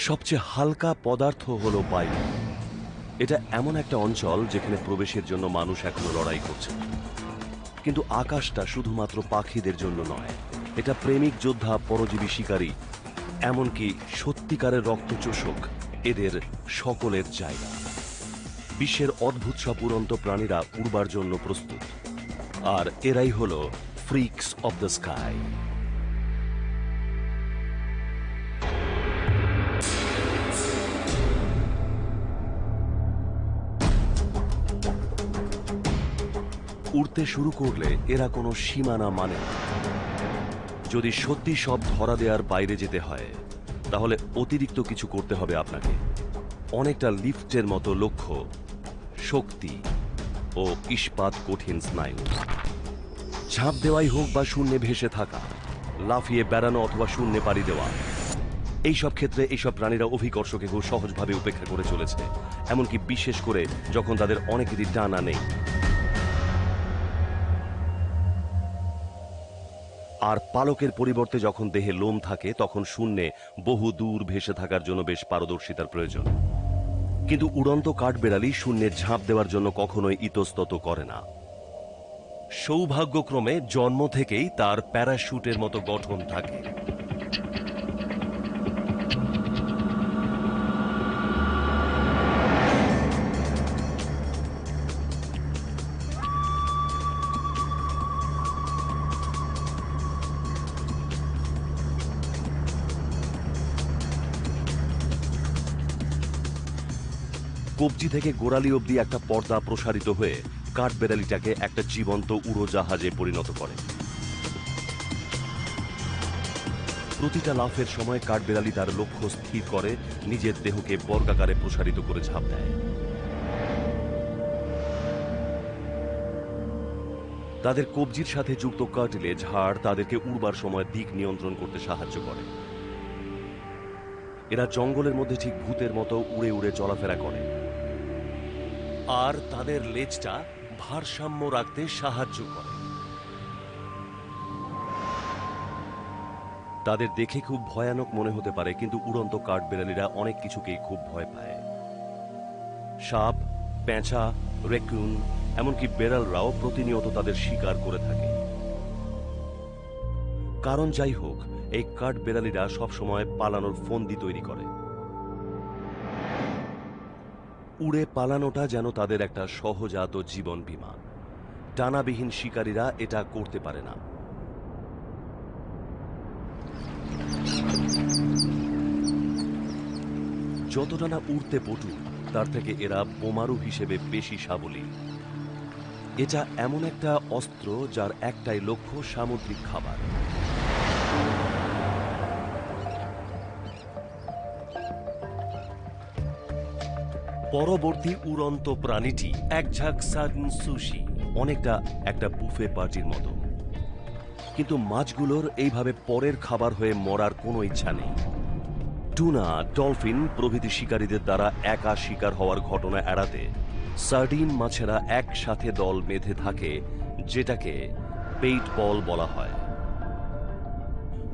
সবচেয়ে হালকা পদার্থ হলো বায়ু। এটা এমন একটা অঞ্চল যেখানে প্রবেশের জন্য মানুষ এখনো লড়াই করছে। কিন্তু আকাশটা শুধুমাত্র পাখিদের জন্য নয়, এটা প্রেমিক যোদ্ধা, পরজীবী শিকারী, এমনকি সত্যিকারের রক্তচোষক এদের সকলের জায়গা। বিশ্বের অদ্ভুত সব উড়ন্ত প্রাণীরা উড়বার জন্য প্রস্তুত, আর এরাই হলো ফ্রিকস অব দ্য স্কাই। উড়তে শুরু করলে এরা কোনো সীমানা মানে না। যদি সত্যি সব ধরা দেওয়ার বাইরে যেতে হয়, তাহলে অতিরিক্ত কিছু করতে হবে আপনাকে। অনেকটা লিফটের মতো লক্ষ্য, শক্তি ও ইস্পাত কঠিন স্নায়ু। ঝাঁপ দেওয়াই হোক বা শূন্যে ভেসে থাকা, লাফিয়ে বেড়ানো অথবা শূন্যে পাড়ি দেওয়া, এইসব ক্ষেত্রে এইসব প্রাণীরা অভিকর্ষকে খুব সহজভাবে উপেক্ষা করে চলেছে, এমনকি বিশেষ করে যখন তাদের অনেকেরই ডানা নেই। আর পালকের পরিবর্তে যখন দেহে লোম থাকে, তখন শূন্যে বহু দূর ভেসে থাকার জন্য বেশ পারদর্শিতার প্রয়োজন। কিন্তু উড়ন্ত কাঠবেড়ালি শূন্যে ঝাঁপ দেওয়ার জন্য কখনোই ইতস্তত করে না। সৌভাগ্যক্রমে জন্ম থেকেই তার প্যারাশুটের মতো গঠন থাকে। কবজি থেকে গোড়ালি অবধি একটা পর্দা প্রসারিত হয়ে কাঠবেড়ালিটাকে একটা জীবন্ত উড়োজাহাজে পরিণত করে। প্রতিটা লাফের সময় কাঠবেড়ালি তার লক্ষ্য স্থির করে, নিজের দেহকে বর্গাকারে প্রসারিত করে ঝাঁপ দেয়। তাদের কবজির সাথে যুক্ত কার্টিলেজ হাড় তাদেরকে উড়বার সময় দিক নিয়ন্ত্রণ করতে সাহায্য করে। এরা জঙ্গলের মধ্যে ঠিক ভূতের মতো উড়ে উড়ে চলাফেরা করে, আর তাদের লেজটা ভারসাম্য রাখতে সাহায্য করে। তাদের দেখে খুব ভয়ানক মনে হতে পারে, কিন্তু উড়ন্ত কাঠবেড়ালিরা অনেক কিছুকেই খুব ভয় পায়। সাপ, পেঁচা, রেকুন, এমনকি বেড়ালরাও প্রতিনিয়ত তাদের শিকার করে থাকে। কারণ যাই হোক, এই কাঠবেড়ালিরা সবসময় পালানোর ফন্দি তৈরি করে। উড়ে পালানোটা যেন তাদের একটা সহজাত জীবন বীমা। ডানাবিহীন শিকারীরা এটা করতে পারে না। যতটা না উড়তে পটু, তার থেকে এরা বোমারু হিসেবে বেশি সাবলীল। এটা এমন একটা অস্ত্র যার একটাই লক্ষ্য, সামুদ্রিক খাবার। পরবর্তী উড়ন্ত প্রাণীটি একঝাঁক সাগন সুশি, অনেকটা একটা বুফে পার্টির মতো। কিন্তু মাছগুলোর এইভাবে পরের খাবার হয়ে মরার কোনো ইচ্ছা নেই। টুনা, ডলফিন প্রভৃতি শিকারীদের দ্বারা একা শিকার হওয়ার ঘটনা এড়াতে সার্ডিন মাছেরা একসাথে দল বেঁধে থাকে, যেটাকে পেইট বল বলা হয়।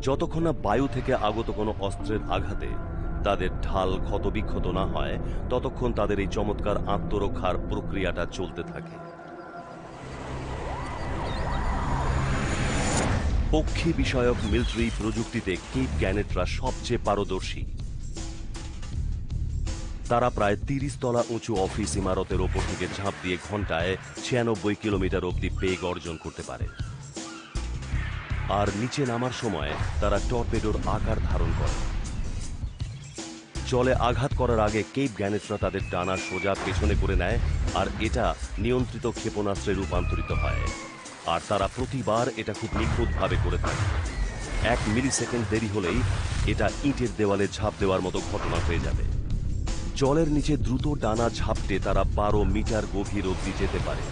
যতক্ষণ না বায়ু থেকে আগত কোনো অস্ত্রের আঘাতে তাদের ঢাল ক্ষতবিক্ষত না হয়, ততক্ষণ তাদের এই চমৎকার আত্মরক্ষার প্রক্রিয়াটা চলতে থাকে। পক্ষী বিষয়ক মিলিটারি প্রযুক্তিতে কেপ গ্যানেটরা সবচেয়ে পারদর্শী। তারা প্রায় ৩০ তলা উঁচু অফিস ইমারতের ওপর থেকে ঝাঁপ দিয়ে ঘন্টায় ৯৬ কিলোমিটার অব্দি বেগ অর্জন করতে পারে। আর নিচে নামার সময় তারা টর্পেডোর আকার ধারণ করে। জলে আঘাত করার আগে কেপ গ্যানেটরা তাদের ডানা সোজা পেছনে করে নেয়, আর এটা নিয়ন্ত্রিত ক্ষেপণাস্ত্রে রূপান্তরিত হয়। আর তারা প্রতিবার এটা খুব নিখুঁতভাবে করে থাকে। ১ মিলিসেকেন্ড দেরি হলেই এটা ইটের দেওয়ালে ঝাঁপ দেওয়ার মতো ঘটনা হয়ে যাবে। জলের নিচে দ্রুত ডানা ঝাপটে তারা ১২ মিটার গভীর অবধি যেতে পারে।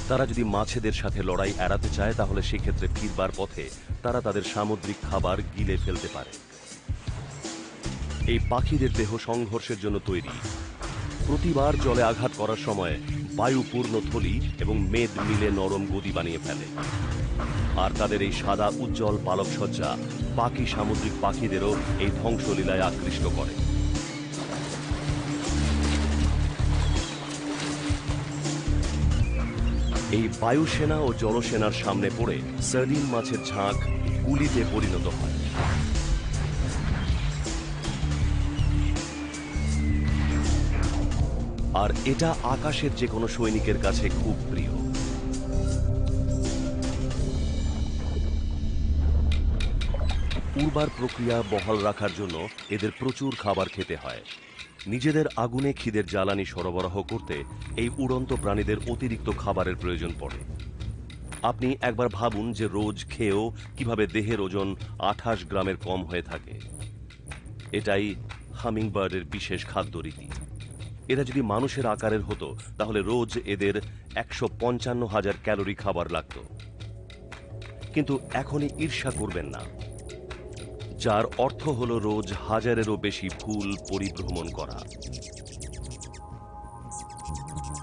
তারা যদি মাছেদের সাথে লড়াই এড়াতে চায়, তাহলে সেক্ষেত্রে ফিরবার পথে তারা তাদের সামুদ্রিক খাবার গিলে ফেলতে পারে। এই পাখিদের দেহ সংঘর্ষের জন্য তৈরি। প্রতিবার জলে আঘাত করার সময় বায়ুপূর্ণ থলি এবং মেদ মিলে নরম গদি বানিয়ে ফেলে। আর তাদের এই সাদা উজ্জ্বল পালকসজ্জা বাকি সামুদ্রিক পাখিদেরও এই ধ্বংসলীলায় আকৃষ্ট করে। এই বায়ুসেনা ও জলসেনার সামনে পড়ে সার্ডিন মাছের ঝাঁক গুলিতে পরিণত হয়। আর এটা আকাশের যে কোনো সৈনিকের কাছে খুব প্রিয়। উর্বর প্রক্রিয়া বহাল রাখার জন্য এদের প্রচুর খাবার খেতে হয়। নিজেদের আগুনে খিদের জ্বালানি সরবরাহ করতে এই উড়ন্ত প্রাণীদের অতিরিক্ত খাবারের প্রয়োজন পড়ে। আপনি একবার ভাবুন যে রোজ খেয়েও কিভাবে দেহের ওজন 28 গ্রামের কম হয়ে থাকে। এটাই হামিংবার্ডের বিশেষ খাদ্যরীতি। এরা যদি মানুষের আকারের হতো তাহলে রোজ এদের 155,000 ক্যালোরি খাবার লাগত। কিন্তু এখনই ঈর্ষা করবেন না, যার অর্থ হলো রোজ 1000-এরও বেশি ফুল পরিভ্রমণ করা।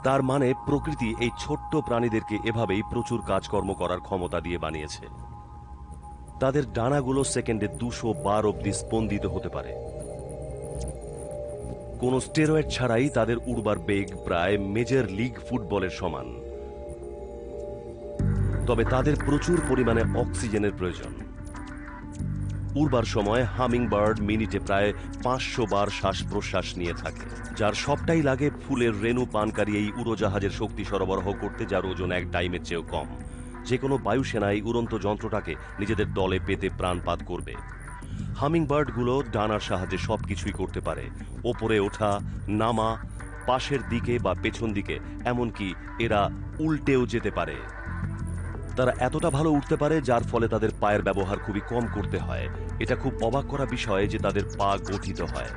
তার মানে প্রকৃতি এই ছোট্ট প্রাণীদেরকে এভাবেই প্রচুর কাজকর্ম করার ক্ষমতা দিয়ে বানিয়েছে। তাদের ডানাগুলো সেকেন্ডে 200 বার অব্দি স্পন্দিত হতে পারে। কোনো স্টেরয়েড ছাড়াই তাদের উড়বার বেগ প্রায় মেজর লিগ ফুটবলের সমান। তবে তাদের প্রচুর পরিমাণে অক্সিজেনের প্রয়োজন। উড়বার সময় হামিংবার্ড মিনিটে প্রায় 500 বার শ্বাস প্রশ্বাস নিয়ে থাকে, যার সবটাই লাগে ফুলের রেণু পানকারী এই উড়োজাহাজের শক্তি সরবরাহ করতে, যার ওজন 1 ডাইমের চেয়েও কম। যে কোনো বায়ুসেনা এই উড়ন্ত যন্ত্রটাকে নিজেদের দলে পেতে প্রাণপাত করবে। হামিংবার্ডগুলো ডানার সাহায্যে সবকিছুই করতে পারে, ওপরে ওঠা, নামা, পাশের দিকে বা পেছন দিকে, এমনকি এরা উল্টেও যেতে পারে। তারা এতটা ভালো উঠতে পারে যার ফলে তাদের পায়ের ব্যবহার খুবই কম করতে হয়। এটা খুব অবাক করা বিষয় যে তাদের পা গঠিত হয়।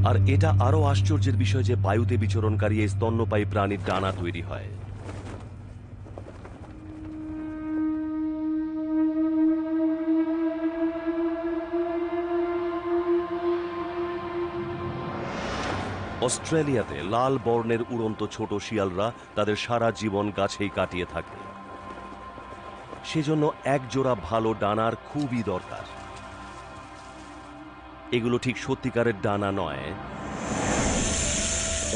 আর এটা আরো আশ্চর্যের বিষয় যে বায়ুতে বিচরণকারী এই স্তন্যপায়ী প্রাণীর ডানা তৈরি হয়। অস্ট্রেলিয়াতে লাল বর্ণের উড়ন্ত ছোট শিয়ালরা তাদের সারা জীবন গাছেই কাটিয়ে থাকে। সেজন্য এক জোড়া ভালো ডানার খুবই দরকার। এগুলো ঠিক সত্যিকারের ডানা নয়,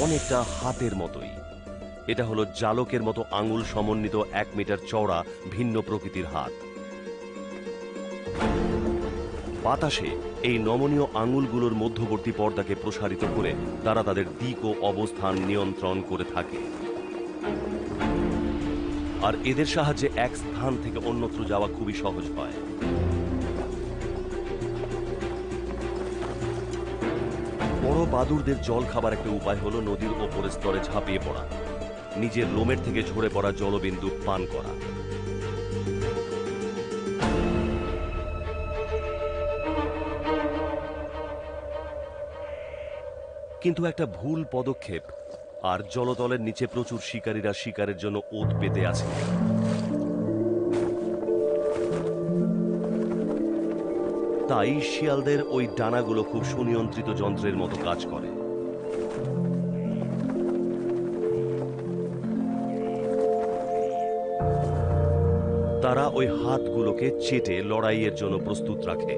অনেকটা হাতের মতোই। এটা হলো জালকের মতো আঙুল সমন্বিত 1 মিটার চওড়া ভিন্ন প্রকৃতির হাত। বাতাসে এই নমনীয় আঙুলগুলোর মধ্যবর্তী পর্দাকে প্রসারিত করে তারা তাদের দিক ও অবস্থান নিয়ন্ত্রণ করে থাকে। আর এদের সাহায্যে এক স্থান থেকে অন্যত্র যাওয়া খুবই সহজ হয়। বড় বাদুড়দের জল খাবার একটা উপায় হলো নদীর ওপরের স্তরে ঝাঁপিয়ে পড়া, নিজের লোমের থেকে ঝরে পড়া জলবিন্দু পান করা। কিন্তু একটা ভুল পদক্ষেপ আর জলতলের নিচে প্রচুর শিকারীরা শিকারের জন্য ওত পেতে আছে। তাই শিয়ালদের ওই ডানাগুলো খুব সুনিয়ন্ত্রিত যন্ত্রের মতো কাজ করে। তারা ওই হাতগুলোকে চেটে লড়াইয়ের জন্য প্রস্তুত রাখে।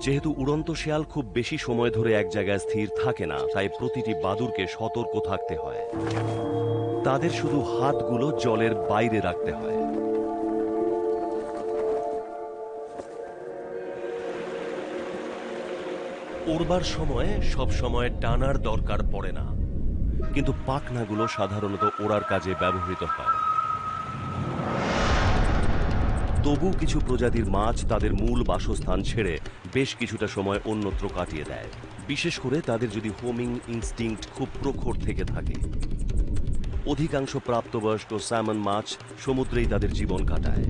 যেহেতু উড়ন্ত শেয়াল খুব বেশি সময় ধরে এক জায়গায় স্থির থাকে না, তাই প্রতিটি বাদুড়কে সতর্ক থাকতে হয়। তাদের শুধু হাতগুলো জলের বাইরে রাখতে হয়। উড়বার সময় সব সময় ডানার দরকার পড়ে না, কিন্তু পাখনাগুলো সাধারণত ওড়ার কাজে ব্যবহৃত হয়। তবু কিছু প্রজাতির মাছ তাদের মূল বাসস্থান ছেড়ে বেশ কিছুটা সময় অন্যত্র কাটিয়ে দেয়, বিশেষ করে তাদের যদি হোমিং ইনস্টিংক্ট খুব প্রখর থেকে থাকে। অধিকাংশ প্রাপ্তবয়স্ক স্যামন মাছ সমুদ্রেই তাদের জীবন কাটায়,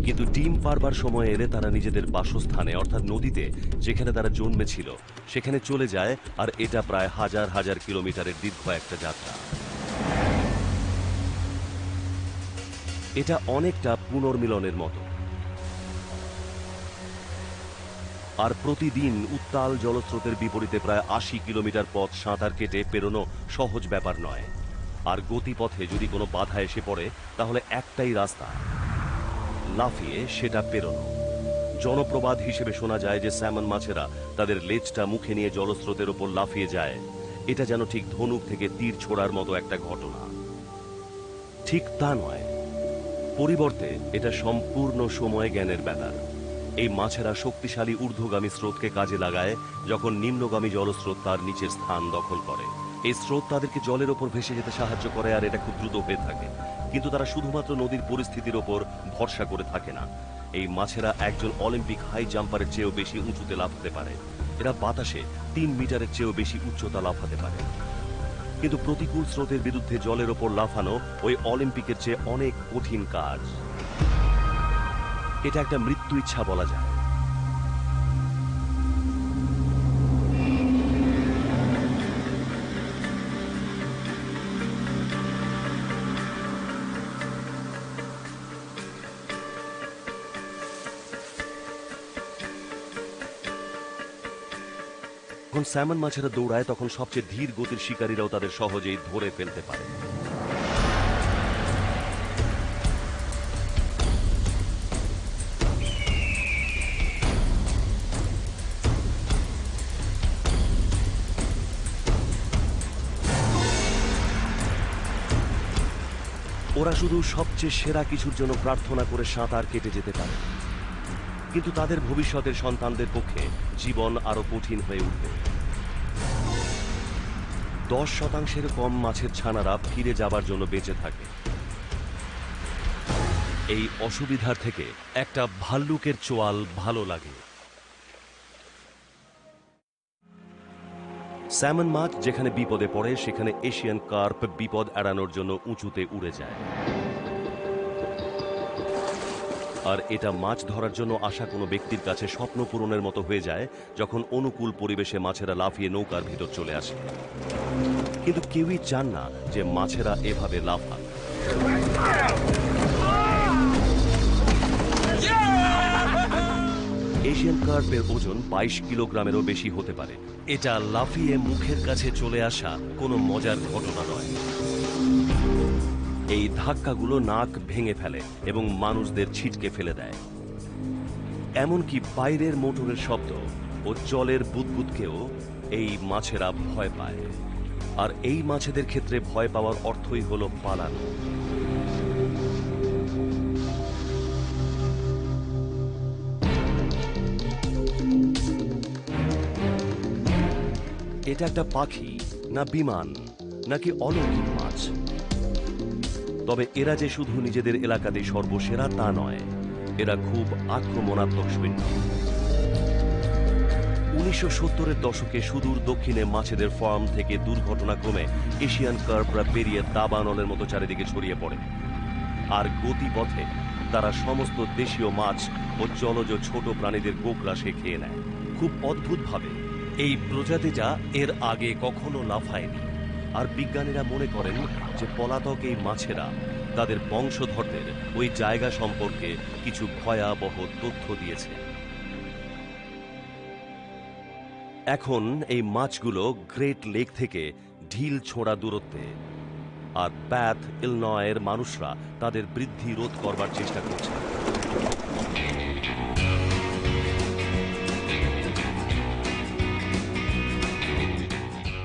কিন্তু ডিম পারবার সময় এলে তারা নিজেদের বাসস্থানে অর্থাৎ নদীতে, যেখানে তারা জন্মেছিল, সেখানে চলে যায়। আর এটা প্রায় হাজার হাজার কিলোমিটারের দীর্ঘ একটা যাত্রা। এটা অনেকটা পুনর্মিলনের মতো। আর প্রতিদিন উত্তাল জলস্রোতের বিপরীতে প্রায় ৮০ কিলোমিটার পথ সাঁতার কেটে পেরোনো সহজ ব্যাপার নয়। আর গতিপথে যদি কোনো বাধা এসে পড়ে তাহলে একটাই রাস্তা, লাফিয়ে সেটা পেরোনো। জনপ্রবাদ হিসেবে শোনা যায় যে স্যামন মাছেরা তাদের লেজটা মুখে নিয়ে জলস্রোতের ওপর লাফিয়ে যায়। এটা যেন ঠিক ধনুক থেকে তীর ছোড়ার মতো একটা ঘটনা। ঠিক তা নয়, পরিবর্তে এটা সম্পূর্ণ সময় জ্ঞানের ব্যাপার। এই মাছেরা শক্তিশালী ঊর্ধ্বগামী স্রোতকে কাজে লাগায় যখন নিম্নগামী জলস্রোত তার নিচের স্থান দখল করে। এই স্রোত তাদেরকে জলের ওপর ভেসে যেতে সাহায্য করে, আর এটা খুব দ্রুত হয়ে থাকে। কিন্তু তারা শুধুমাত্র নদীর পরিস্থিতির ওপর ভরসা করে থাকে না। এই মাছেরা একজন অলিম্পিক হাই জাম্পারের চেয়েও বেশি উঁচুতে লাফাতে পারে। এরা বাতাসে ৩ মিটারের চেয়েও বেশি উচ্চতা লাফাতে পারে। কিন্তু প্রতিকূল স্রোতের বিরুদ্ধে জলের ওপর লাফানো ওই অলিম্পিকের চেয়ে অনেক কঠিন কাজ। এটা একটা মৃত্যু ইচ্ছা বলা যায়। যখন স্যামন মাছেরা দৌড়ায় তখন সবচেয়ে ধীর গতির শিকারীরাও তাদের সহজেই ধরে ফেলতে পারে। ওরা শুধু সবচেয়ে সেরা কিছুর জন্য প্রার্থনা করে সাঁতার কেটে যেতে পারে, কিন্তু তাদের ভবিষ্যতের সন্তানদের পক্ষে জীবন আরো কঠিন হয়ে উঠবে। 10% কম মাছের ছানারা ফিরে যাবার জন্য বেঁচে থাকে। এই অসুবিধার থেকে একটা ভাল্লুকের চোয়াল ভালো লাগে। স্যামন মাছ যেখানে বিপদে পড়ে সেখানে এশিয়ান কার্প বিপদ এড়ানোর জন্য উঁচুতে উড়ে যায়। আর এটা মাছ ধরার জন্য আসা কোনো ব্যক্তির কাছে স্বপ্ন পূরণের মতো হয়ে যায় যখন অনুকূল পরিবেশে মাছেরা লাফিয়ে নৌকার ভিতর চলে আসে। কিন্তু কেউই চান না যে মাছেরা এভাবে লাফাক। এশিয়ান কার্পের ওজন 22 কিলোগ্রামেরও বেশি হতে পারে। এটা লাফিয়ে মুখের কাছে চলে আসা কোনো মজার ঘটনা নয়। এই ধাক্কাগুলো নাক ভেঙে ফেলে এবং মানুষদের ছিটকে ফেলে দেয়। এমনকি বাইরের মোটরের শব্দ ও জলের বুদবুদকেও এই মাছেরা ভয় পায়। আর এই মাছেদের ক্ষেত্রে ভয় পাওয়ার অর্থই হলো পালানো। এটা একটা পাখি না বিমান নাকি অলৌকিক মাছ? তবে এরা যে শুধু নিজেদের এলাকাতেই সর্বসেরা তা নয়, এরা খুব আক্রমণাত্মক সৈন্য। 1970-এর দশকে সুদূর দক্ষিণে মাছেদের ফার্ম থেকে দুর্ঘটনাক্রমে এশিয়ান কার্পরা বেরিয়ে দাবানলের মতো চারিদিকে ছড়িয়ে পড়ে। আর গতিপথে তারা সমস্ত দেশীয় মাছ ও জলজ ছোট প্রাণীদের গোগ্রাসে খেয়ে নেয়। খুব অদ্ভুতভাবে এই প্রজাতিটা এর আগে কখনো লাফায়নি। আর বিজ্ঞানীরা মনে করেন যে পলাতক এই মাছেরা তাদের বংশধরদের ওই জায়গা সম্পর্কে কিছু ভয়াবহ তথ্য দিয়েছে। এখন এই মাছগুলো গ্রেট লেক থেকে ঢিল ছোঁড়া দূরত্বে, আর ব্যাথ ইলনয়ের মানুষরা তাদের বৃদ্ধি রোধ করবার চেষ্টা করছে।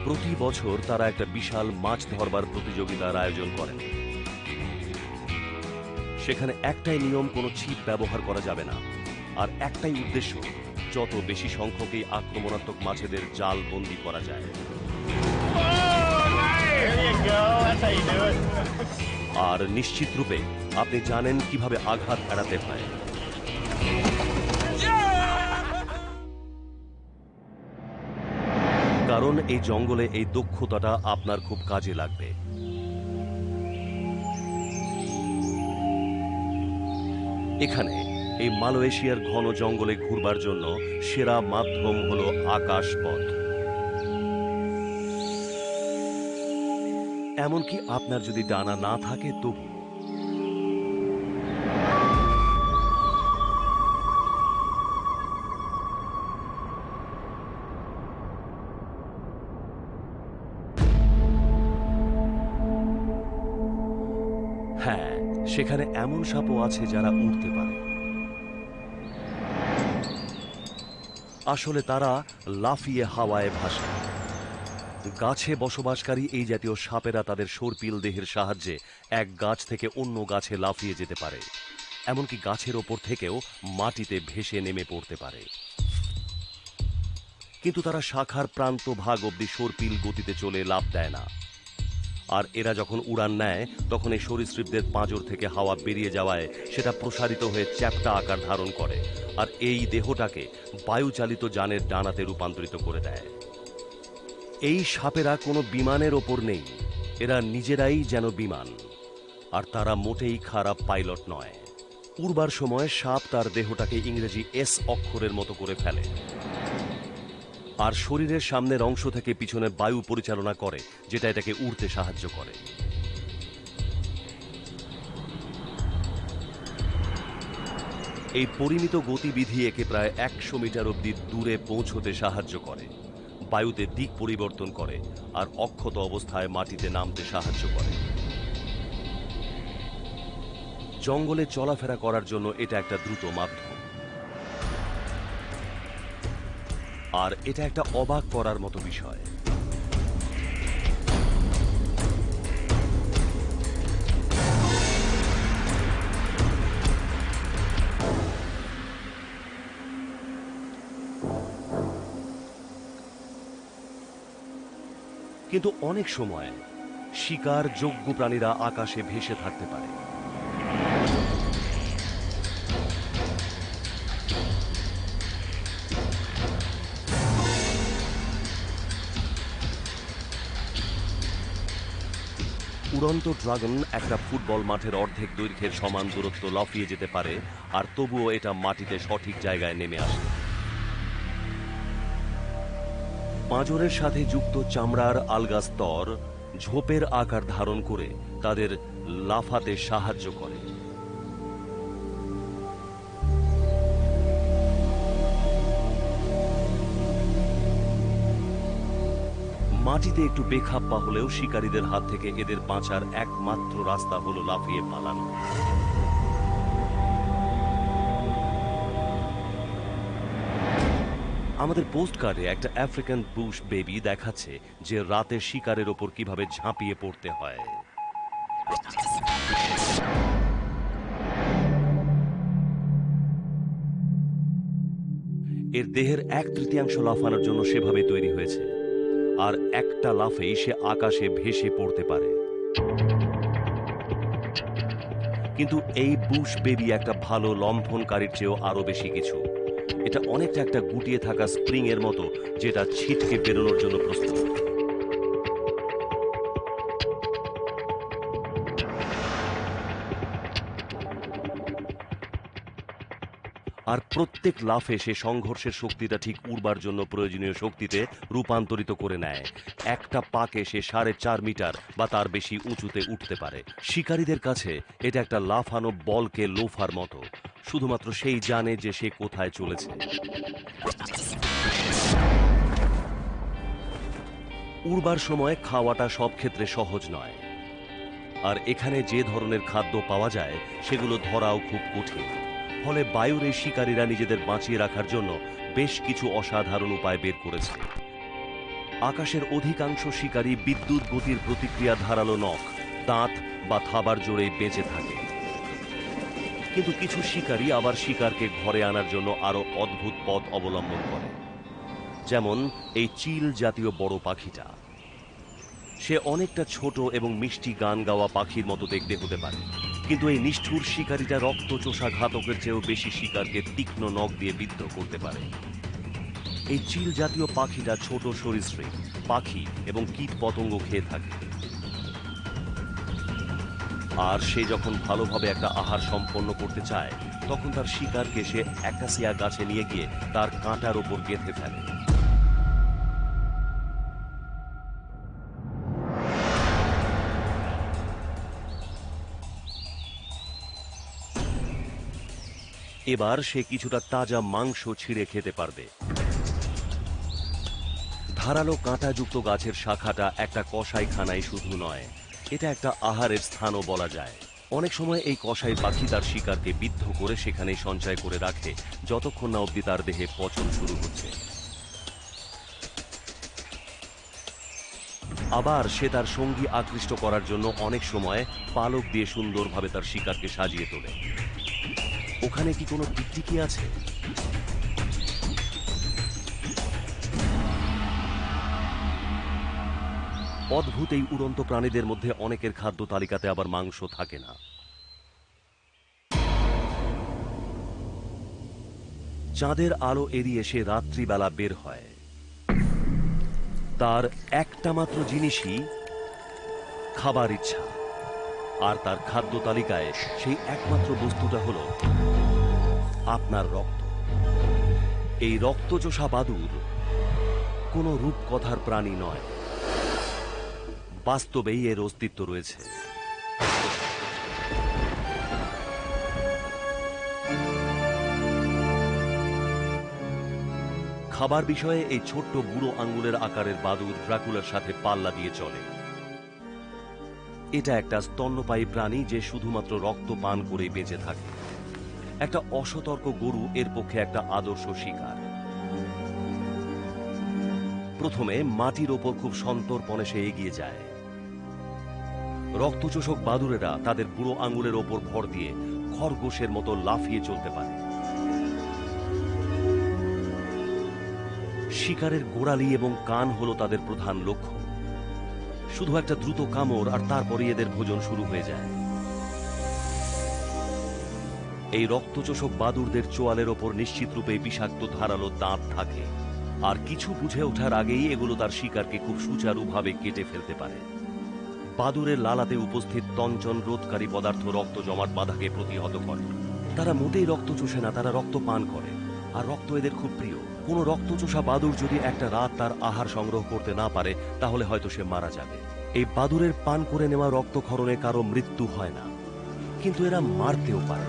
প্রতি বছর তারা একটা বিশাল মাছ ধরবার প্রতিযোগিতার আয়োজন করেন। সেখানে একটাই নিয়ম, কোনো ছিপ ব্যবহার করা যাবে না। আর একটাই উদ্দেশ্য, যত বেশি সংখ্যক এই আক্রমণাত্মক মাছেদের জাল বন্দী করা যায়। আর নিশ্চিত রূপে আপনি জানেন কিভাবে আঘাত এড়াতে হয়। কারণ এই জঙ্গলে এই দক্ষতাটা আপনার খুব কাজে লাগবে। এখানে এই মালয়েশিয়ার ঘন জঙ্গলে ঘুরবার জন্য সেরা মাধ্যম হলো আকাশপথ। এমনকি আপনার যদি ডানা না থাকে তবু। সেখানে এমন সাপও আছে যারা উড়তে পারে। আসলে তারা লাফিয়ে হাওয়ায় ভাসে। গাছে বসবাসকারী এই জাতীয় সাপেরা তাদের সর্পিল দেহের সাহায্যে এক গাছ থেকে অন্য গাছে লাফিয়ে যেতে পারে, এমনকি গাছের ওপর থেকেও মাটিতে ভেসে নেমে পড়তে পারে। কিন্তু তারা শাখার প্রান্ত ভাগ অব্দি সর্পিল গতিতে চলে লাফ দেয় না। আর এরা যখন উড়ান নেয় তখন এই সরীসৃপদের পাঁজর থেকে হাওয়া বেরিয়ে যাওয়ায় সেটা প্রসারিত হয়ে চ্যাপ্টা আকার ধারণ করে, আর এই দেহটাকে বায়ুচালিত যানের ডানাতে রূপান্তরিত করে দেয়। এই সাপেরা কোনো বিমানের ওপর নেই, এরা নিজেরাই যেন বিমান, আর তারা মোটেই খারাপ পাইলট নয়। উড়বার সময় সাপ তার দেহটাকে ইংরেজি এস অক্ষরের মতো করে ফেলে, আর শরীরের সামনের অংশ থেকে পিছনে বায়ু পরিচালনা করে, যেটা এটাকে উড়তে সাহায্য করে। এই পরিমিত গতিবিধি একে প্রায় 100 মিটার অব্দি দূরে পৌঁছতে সাহায্য করে, বায়ুতে দিক পরিবর্তন করে, আর অক্ষত অবস্থায় মাটিতে নামতে সাহায্য করে। জঙ্গলে চলাফেরা করার জন্য এটা একটা দ্রুত মাধ্যম। আর এটা একটা অবাক করার মতো বিষয়। কিন্তু অনেক সময় শিকার যোগ্য প্রাণীরা আকাশে ভেসে থাকতে পারে। উড়ন্ত ড্রাগন একটা ফুটবল মাঠের অর্ধেক দৈর্ঘ্যের সমান দূরত্ব লাফিয়ে যেতে পারে, আর তবুও এটা মাটিতে সঠিক জায়গায় নেমে আসে। পাঁজরের সাথে যুক্ত চামড়ার আলগা স্তর ঝোপের আকার ধারণ করে তাদের লাফাতে সাহায্য করে। মাটিতে একটু বেখাপ্পা হলেও শিকারীদের হাত থেকে এদের বাঁচার একমাত্র রাস্তা হলো লাফিয়ে পালানো। আমাদের পোস্ট কার্ডে একটা আফ্রিকান বুশ বেবি দেখাচ্ছে যে রাতে শিকারের ওপর কিভাবে ঝাঁপিয়ে পড়তে হয়। এর দেহের 1/3 লাফানোর জন্য সেভাবে তৈরি হয়েছে, আর একটা লাফেই সে আকাশে ভেসে পড়তে পারে। কিন্তু এই বুশ বেবি একটা ভালো লম্ফনকারীর চেয়েও আরো বেশি কিছু। এটা অনেকটা একটা গুটিয়ে থাকা স্প্রিং এর মতো, যেটা ছিটকে বেরোনোর জন্য প্রস্তুত। আর প্রত্যেক লাফে সে সংঘর্ষের শক্তিটা ঠিক উড়বার জন্য প্রয়োজনীয় শক্তিতে রূপান্তরিত করে নেয়। একটা পাকে সে 4.5 মিটার বা তার বেশি উঁচুতে উঠতে পারে। শিকারীদের কাছে এটা একটা লাফানো বলকে লোফার মতো, শুধুমাত্র সেই জানে যে সে কোথায় চলেছে। উড়বার সময় খাওয়াটা সব ক্ষেত্রে সহজ নয়, আর এখানে যে ধরনের খাদ্য পাওয়া যায় সেগুলো ধরাও খুব কঠিন। ফলে বায়ুর এই শিকারীরা নিজেদের বাঁচিয়ে রাখার জন্য বেশ কিছু অসাধারণ উপায় বের করেছে। আকাশের অধিকাংশ শিকারী বিদ্যুৎ গতির প্রতিক্রিয়া ধারালো নখ, দাঁত বা থাবার জোরেই বেঁচে থাকে। কিন্তু কিছু শিকারী আবার শিকারকে ঘরে আনার জন্য আরো অদ্ভুত পথ অবলম্বন করে। যেমন এই চিল জাতীয় বড় পাখিটা। সে অনেকটা ছোট এবং মিষ্টি গান গাওয়া পাখির মতো দেখতে হতে পারে, কিন্তু এই নিষ্ঠুর শিকারীটা রক্তচোষা ঘাতকের চেয়েও বেশি শিকারকে তীক্ষ্ণ নখ দিয়ে বিদ্ধ করতে পারে। এই চিল জাতীয় পাখিটা ছোট সরীসৃপ, পাখি এবং কীট পতঙ্গ খেয়ে থাকে। আর সে যখন ভালোভাবে একটা আহার সম্পন্ন করতে চায়, তখন তার শিকারকে সে অ্যাকাসিয়া গাছে নিয়ে গিয়ে তার কাঁটার ওপর গেঁথে ফেলে। এবার সে কিছুটা তাজা মাংস ছিঁড়ে খেতে পারবে। ধারালো কাঁটাযুক্ত গাছের শাখাটা একটা কসাইখানায় শুধু নয়, এটা একটা আহারের স্থানও বলা যায়। অনেক সময় এই কসাই পাখি তার শিকারকে বিদ্ধ করে সেখানেই সঞ্চয় করে রাখে যতক্ষণ না অবধি তার দেহে পচন শুরু হচ্ছে। আবার সে তার সঙ্গী আকৃষ্ট করার জন্য অনেক সময় পালক দিয়ে সুন্দরভাবে তার শিকারকে সাজিয়ে তোলে। ওখানে কি কোনো টিকটিকি আছে? অদ্ভুত এই উড়ন্ত প্রাণীদের মধ্যে অনেকের খাদ্য তালিকাতে আবার মাংস থাকে না। চাঁদের আলো এড়িয়ে সে রাত্রিবেলা বের হয়। তার একটা মাত্র জিনিসই খাবার ইচ্ছা, আর তার খাদ্য তালিকায় সেই একমাত্র বস্তুটা হলো আপনার রক্ত। এই রক্তচোষা বাদুড় কোনো রূপকথার প্রাণী নয়, বাস্তবেই এর অস্তিত্ব রয়েছে। খাবার বিষয়ে এই ছোট্ট বুড়ো আঙ্গুলের আকারের বাদুড় ড্রাকুলার সাথে পাল্লা দিয়ে চলে। এটা একটা স্তন্যপায়ী প্রাণী যে শুধুমাত্র রক্ত পান করেই বেঁচে থাকে। একটা অসতর্ক গরু এর পক্ষে একটা আদর্শ শিকার। প্রথমে মাটির ওপর খুব সন্তর্পণে সে এগিয়ে যায়। রক্তচোষক বাদুড়েরা তাদের বুড়ো আঙ্গুলের ওপর ভর দিয়ে খরগোশের মতো লাফিয়ে চলতে পারে। শিকারের গোড়ালি এবং কান হলো তাদের প্রধান লক্ষ্য। শুধু একটা দ্রুত কামড় আর তারপরে এদের ভোজন শুরু হয়ে যায়। এই রক্তচোষক বাদুড়দের চোয়ালের ওপর নিশ্চিত রূপে বিষাক্ত ধারালো দাঁত থাকে, আর কিছু বুঝে ওঠার আগেই এগুলো তার শিকারকে খুব সুচারুভাবে কেটে ফেলতে পারে। বাদুড়ের লালাতে উপস্থিত তঞ্চন রোধকারী পদার্থ রক্ত জমাট বাঁধাকে প্রতিহত করে। তারা মোটেই রক্ত চোষে না, তারা রক্ত পান করে, আর রক্ত এদের খুব প্রিয়। কোনো রক্তচোষা বাদুড় যদি একটা রাত তার আহার সংগ্রহ করতে না পারে তাহলে হয়তো সে মারা যাবে। এই বাদুড়ের পান করে নেওয়া রক্তক্ষরণে কারো মৃত্যু হয় না, কিন্তু এরা মারতেও পারে।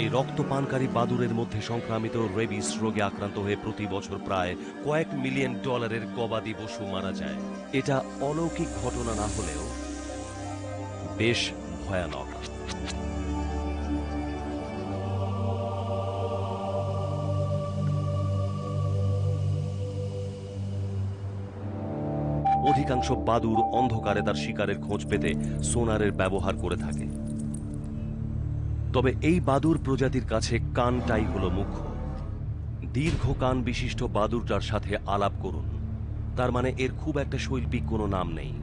এই রক্তপানকারী বাদুড়ের মধ্যে সংক্রামিত রেবিস রোগে আক্রান্ত হয়ে প্রতি বছর প্রায় কয়েক মিলিয়ন ডলারের গবাদি পশু মারা যায়। এটা অলৌকিক ঘটনা না হলেও বেশ ভয়ানক। অধিকাংশ বাদুড় অন্ধকারে তার শিকারের খোঁজ পেতে সোনারের ব্যবহার করে থাকে। তবে এই বাদুড় প্রজাতির কাছে কানটাই হলো মুখ্য। দীর্ঘ কান বিশিষ্ট বাদুড়টার সাথে আলাপ করুন, তার মানে এর খুব একটা শৈল্পিক কোনো নাম নেই,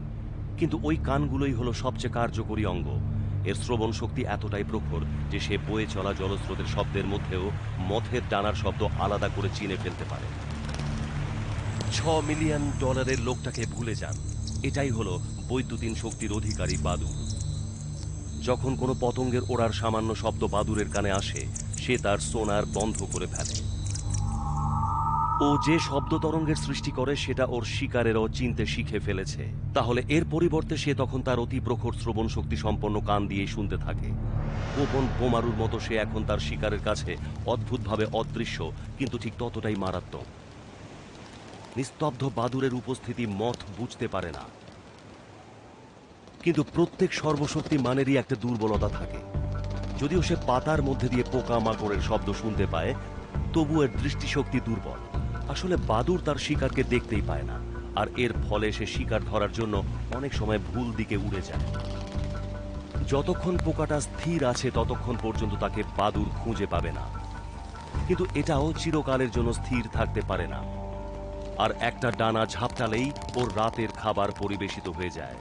কিন্তু ওই কানগুলোই হলো সবচেয়ে কার্যকরী অঙ্গ। এর শ্রবণ শক্তি এতটাই প্রখর যে সে বয়ে চলা জলস্রোতের শব্দের মধ্যেও মথের ডানার শব্দ আলাদা করে চিনে ফেলতে পারে। 6 মিলিয়ন ডলারের লোকটাকে ভুলে যান, এটাই হলো বৈদ্যুতিন শক্তির অধিকারী বাদুড়। যখন কোনো পতঙ্গের ওড়ার সামান্য শব্দ বাদুড়ের কানে আসে, সে তার সোনার বন্ধ করে ফেলে। ও যে শব্দ তরঙ্গের সৃষ্টি করে সেটা ওর শিকারেরও চিনতে শিখে ফেলেছে। তাহলে এর পরিবর্তে সে তখন তার অতি প্রখর শ্রবণ শক্তি সম্পন্ন কান দিয়ে শুনতে থাকে। গোপন বোমারুর মতো সে এখন তার শিকারের কাছে অদ্ভুতভাবে অদৃশ্য, কিন্তু ঠিক ততটাই মারাত্মক। নিস্তব্ধ বাদুড়ের উপস্থিতি মথ বুঝতে পারে না, কিন্তু প্রত্যেক সর্বশক্তি মানেরই একটা দুর্বলতা থাকে। যদিও সে পাতার মধ্যে দিয়ে পোকা মাকড়ের শব্দ শুনতে পায়, তবু এর দৃষ্টিশক্তি দুর্বল। আসলে বাদুড় তার শিকারকে দেখতেই পায় না, আর এর ফলে সে শিকার ধরার জন্য অনেক সময় ভুল দিকে উড়ে যায়। যতক্ষণ পোকাটা স্থির আছে ততক্ষণ পর্যন্ত তাকে বাদুড় খুঁজে পাবে না, কিন্তু এটাও চিরকালের জন্য স্থির থাকতে পারে না, আর একটা ডানা ঝাপটালেই ওর রাতের খাবার পরিবেশিত হয়ে যায়।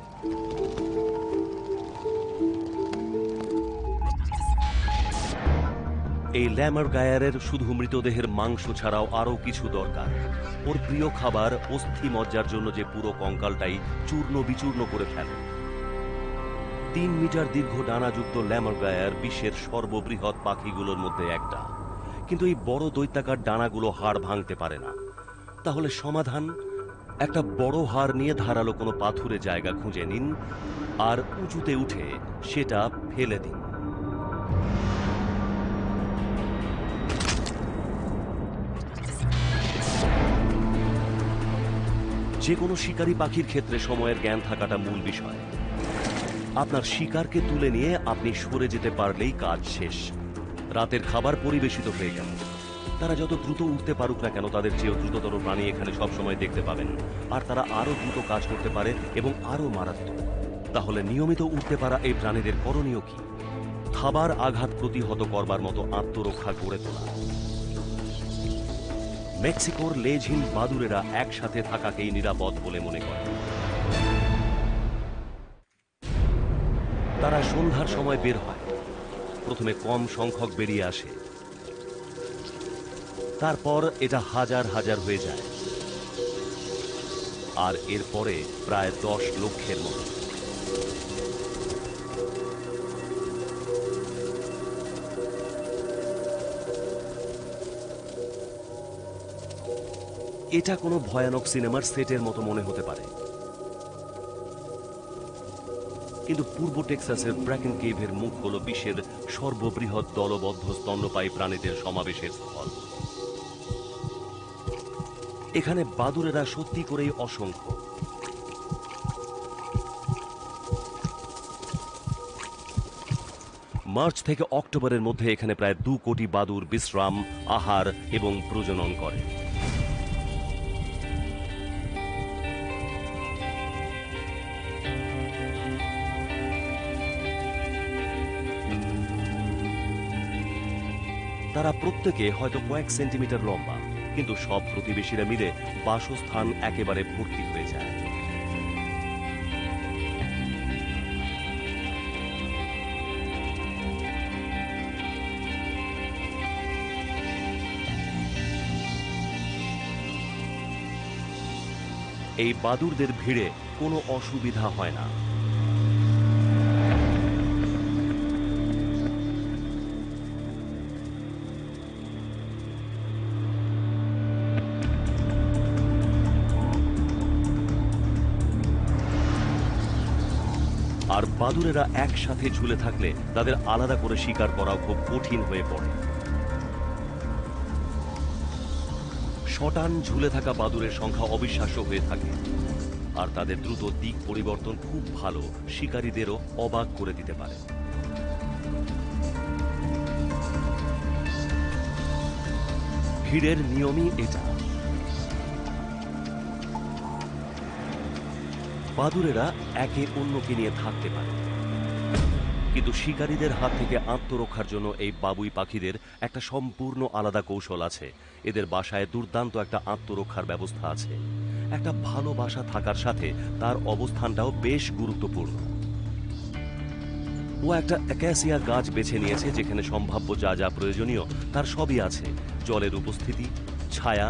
এই ল্যামারগায়ারের শুধু মৃতদেহের মাংস ছাড়াও আরও কিছু দরকার। ওর প্রিয় খাবার অস্থি মজ্জার জন্য যে পুরো কঙ্কালটাই চূর্ণ বিচূর্ণ করে ফেলে। 3 মিটার দীর্ঘ ডানাযুক্ত ল্যামারগায়ার বিশ্বের সর্ববৃহৎ পাখিগুলোর মধ্যে একটা, কিন্তু এই বড় দৈত্যাকার ডানাগুলো হাড় ভাঙতে পারে না। তাহলে সমাধান, একটা বড় হাড় নিয়ে ধারালো কোনো পাথুরে জায়গা খুঁজে নিন আর উঁচুতে উঠে সেটা ফেলে দিন। যে কোনো শিকারী পাখির ক্ষেত্রে সময়ের জ্ঞান থাকাটা মূল বিষয়। আপনার শিকারকে তুলে নিয়ে আপনি সরে যেতে পারলেই কাজ শেষ। রাতের খাবার পরিবেশিত হয়ে গেল। তারা যত দ্রুত উঠতে পারুক না কেন, তাদের চেয়েও দ্রুততর প্রাণী এখানে সবসময় দেখতে পাবেন। আর তারা আরো দ্রুত কাজ করতে পারে এবং আরো মারাত্মক। তাহলে নিয়মিত উঠতে পারা এই প্রাণীদের করণীয় কি? খাবার আঘাত প্রতিহত করবার মতো আত্মরক্ষা গড়ে তোলা। মেক্সিকোর লেজহীন বাদুড়েরা একসাথে থাকাকেই নিরাপদ বলে মনে করে। তারা সন্ধ্যার সময় বের হয়। প্রথমে কম সংখ্যক বেরিয়ে আসে, তারপর এটা হাজার হাজার হয়ে যায়, আর এরপরে প্রায় 10 লক্ষের মতো। এটা কোনো ভয়ানক সিনেমার সেটের মতো মনে হতে পারে, কিন্তু পূর্ব টেক্সাসের ব্র্যাকেন কেভের মুখ হলো বিশ্বের সর্ববৃহৎ দলবদ্ধ স্তন্যপায়ী প্রাণীদের সমাবেশের স্থল। এখানে বাদুড়েরা সত্যি করেই অসংখ্য। মার্চ থেকে অক্টোবরের মধ্যে এখানে প্রায় 2 কোটি বাদুড় বিশ্রাম, আহার এবং প্রজনন করে। তারা প্রত্যেকে হয়তো কয়েক সেন্টিমিটার লম্বা, কিন্তু সব প্রতিবেশীরা মিলে বাসস্থান একেবারে ভর্তি হয়ে যায়। এই বাদুড়দের ভিড়ে কোনো অসুবিধা হয় না। আর বাদুড়েরা একসাথে ঝুলে থাকলে তাদের আলাদা করে শিকার করাও খুব কঠিন হয়ে পড়ে। শটান ঝুলে থাকা বাদুড়ের সংখ্যা অবিশ্বাস্য হয়ে থাকে, আর তাদের দ্রুত দিক পরিবর্তন খুব ভালো, শিকারীদেরও অবাক করে দিতে পারে। ভিড়ের নিয়মই এটা। বাদুড়েরা একে অন্যকে নিয়ে থাকতে পারে, কিন্তু শিকারীদের হাত থেকে আত্মরক্ষার জন্য এই বাবুই পাখিদের একটা সম্পূর্ণ আলাদা কৌশল আছে। এদের বাসায় দুর্দান্ত একটা আত্মরক্ষার ব্যবস্থা আছে। একটা ভালো বাসা থাকার সাথে তার অবস্থানটাও বেশ গুরুত্বপূর্ণ। ও একটা অ্যাকাসিয়া গাছ বেছে নিয়েছে, যেখানে সম্ভাব্য যা যা প্রয়োজনীয় তার সবই আছে। জলের উপস্থিতি, ছায়া,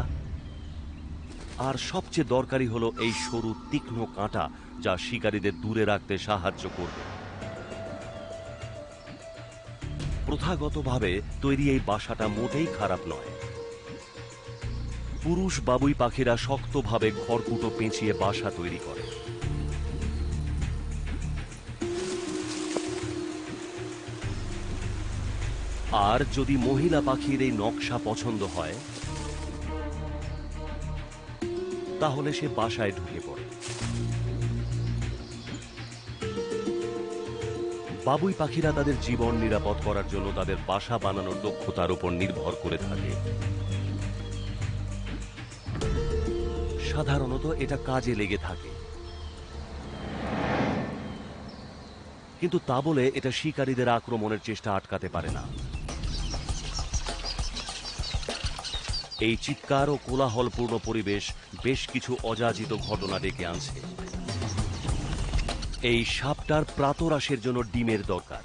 আর সবচেয়ে দরকারি হলো এই সরু তীক্ষ্ণ কাঁটা, যা শিকারীদের দূরে রাখতে সাহায্য করবে। প্রথাগতভাবে তৈরি এই বাসাটা মোটেই খারাপ নয়। পুরুষ বাবুই পাখিরা শক্তভাবে খড়কুটো পেঁচিয়ে বাসা তৈরি করে। আর যদি মহিলা পাখির এই নকশা পছন্দ হয়, তাহলে সে বাসায় ঢুকে পড়ে। বাবুই পাখিরা তাদের জীবন নিরাপদ করার জন্য তাদের বাসা বানানোর দক্ষতার উপর নির্ভর করে থাকে। সাধারণত এটা কাজে লেগে থাকে, কিন্তু তা বলে এটা শিকারীদের আক্রমণের চেষ্টা আটকাতে পারে না। এই চিৎকার ও কোলাহলপূর্ণ পরিবেশ বেশ কিছু অযাচিত ঘটনা ডেকে আনছে। এই সাপটার প্রাতরাশের জন্য ডিমের দরকার।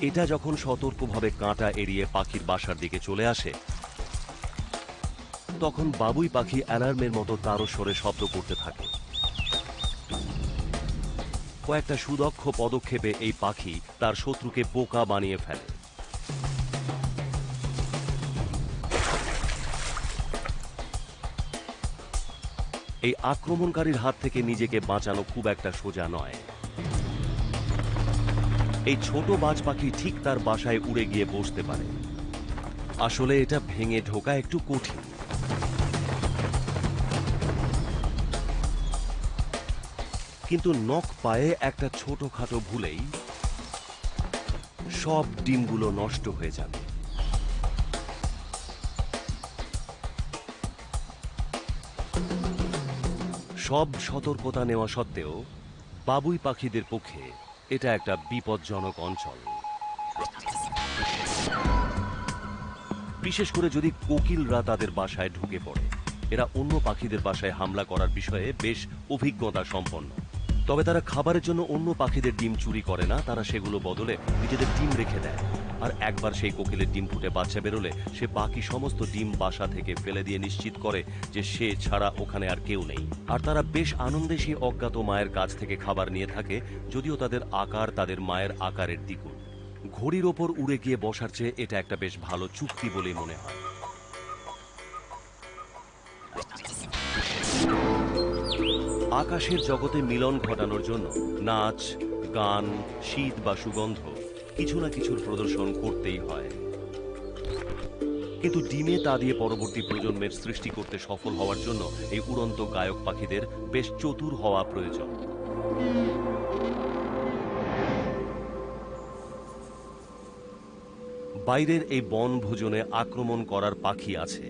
এটা যখন সতর্কভাবে কাঁটা এড়িয়ে পাখির বাসার দিকে চলে আসে, তখন বাবুই পাখি অ্যালার্মের মতো তারস্বরে শব্দ করতে থাকে। কয়েকটা সুদক্ষ পদক্ষেপে এই পাখি তার শত্রুকে বোকা বানিয়ে ফেলে। এই আক্রমণকারীর হাত থেকে নিজেকে বাঁচানো খুব একটা সোজা নয়। এই ছোট বাজ পাখি ঠিক তার বাসায় উড়ে গিয়ে বসতে পারে। আসলে এটা ভেঙে ঢোকা একটু কঠিন। কিন্তু নখ পায়ে একটা ছোটখাটো ভুলেই সব ডিমগুলো নষ্ট হয়ে যাবে। সব সতর্কতা নেওয়া সত্ত্বেও বাবুই পাখিদের পক্ষে এটা একটা বিপজ্জনক অঞ্চল। বিশেষ করে যদি কোকিলরা তাদের বাসায় ঢুকে পড়ে। এরা অন্য পাখিদের বাসায় হামলা করার বিষয়ে বেশ অভিজ্ঞতা সম্পন্ন। তবে তারা খাবারের জন্য অন্য পাখিদের ডিম চুরি করে না, তারা সেগুলো বদলে নিজেদের ডিম রেখে দেয়। আর একবার সেই কোকিলের ডিম ফুটে বাচ্চা বেরোলে সে বাকি সমস্ত ডিম বাসা থেকে ফেলে দিয়ে নিশ্চিত করে যে সে ছাড়া ওখানে আর কেউ নেই। আর তারা বেশ আনন্দে সেই অজ্ঞাত মায়ের কাছ থেকে খাবার নিয়ে থাকে, যদিও তাদের আকার তাদের মায়ের আকারের দ্বিগুণ। ঘড়ির ওপর উড়ে গিয়ে বসার চেয়ে এটা একটা বেশ ভালো চুক্তি বলেই মনে হয়। আকাশের জগতে মিলন ঘটানোর জন্য নাচ, গান, শীত বা সুগন্ধ কিছু না কিছুর প্রদর্শন করতেই হয়। কিন্তু ডিমে তা দিয়ে পরবর্তী প্রজন্মের সৃষ্টি করতে সফল হওয়ার জন্য এই উড়ন্ত গায়ক পাখিদের বেশ চতুর হওয়া প্রয়োজন। বাইরের এই বনভোজনে আক্রমণ করার পাখি আছে,